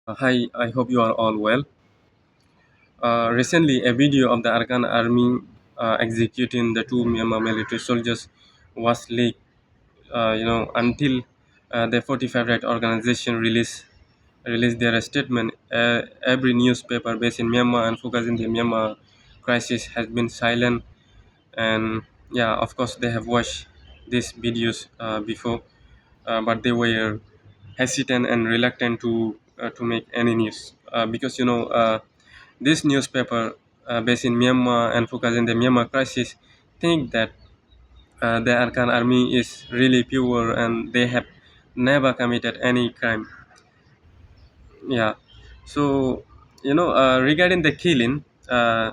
Hi, I hope you are all well. Recently, a video of the Arakan Army executing the two Myanmar military soldiers was leaked. Until the 45 Right organization released their statement, every newspaper based in Myanmar and focusing the Myanmar crisis has been silent. And yeah, of course, they have watched these videos before, but they were hesitant and reluctant to make any news because this newspaper based in Myanmar and focusing the Myanmar crisis think that the Arkan army is really pure and they have never committed any crime. Yeah. So regarding the killing, the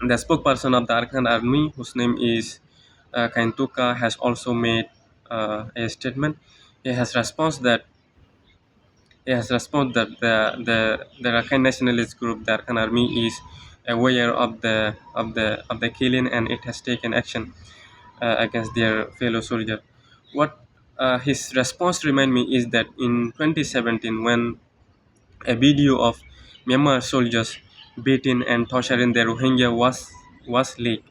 spokesperson of the Arkan army, whose name is Kaintuka, has also made a statement. He has responded that the Rakhine nationalist group, the Arakan Army, is aware of the killing and it has taken action against their fellow soldier. What his response remind me is that in 2017, when a video of Myanmar soldiers beating and torturing the Rohingya was leaked,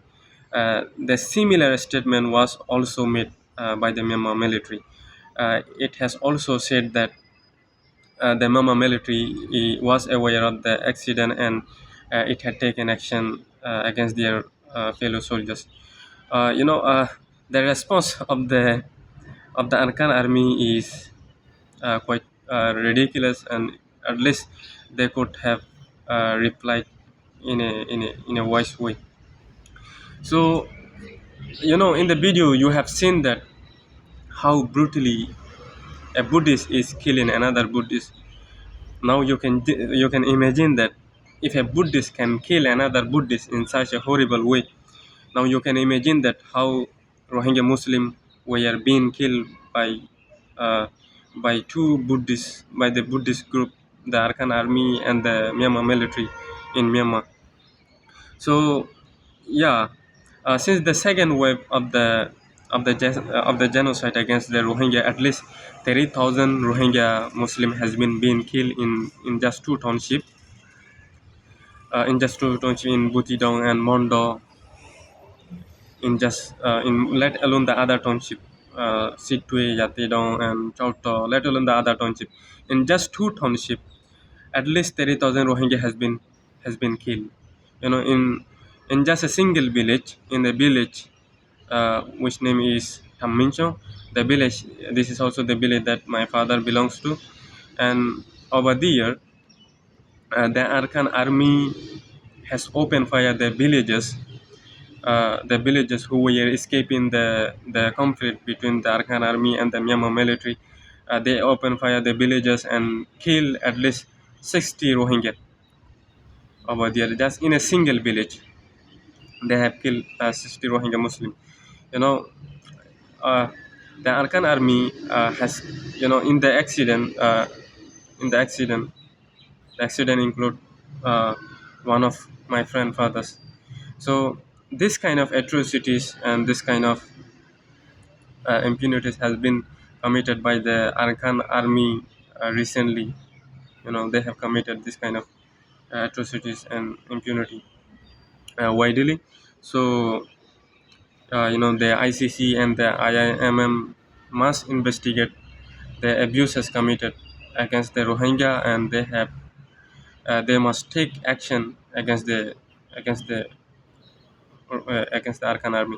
the similar statement was also made by the Myanmar military. It has also said that the Myanmar military was aware of the accident and it had taken action against their fellow soldiers. The response of the Arakan army is quite ridiculous, and at least they could have replied in a wise way. So in the video you have seen that how brutally a Buddhist is killing another Buddhist. Now you can imagine that if a Buddhist can kill another Buddhist in such a horrible way, now you can imagine that how Rohingya Muslim were being killed uh, by two Buddhists, by the Buddhist group, the Arakan Army and the Myanmar military in Myanmar. So yeah, since the second wave of the genocide against the Rohingya, at least 30,000 Rohingya Muslim has been being killed in just two townships, in Butidong and Mondo, in let alone the other township, Sitwe, Yatidong, and Chauto, let alone the other township. In just two township, at least 30,000 Rohingya has been killed. In just a single village, in the village which name is Tammincho, the village. This is also the village that my father belongs to, and over there, the Arkan army has opened fire the villagers who were escaping the conflict between the Arakan army and the Myanmar military. They opened fire the villagers and killed at least 60 Rohingya over there. Just in a single village, they have killed 60 Rohingya Muslim. You know, uh, the Arakan army has, in the accident, the accident include uh, one of my friend fathers. So this kind of atrocities and this kind of impunities has been committed by the Arakan army recently. They have committed this kind of atrocities and impunity widely. So the ICC and the IIMM must investigate the abuses committed against the Rohingya, and they must take action against the Arakan army.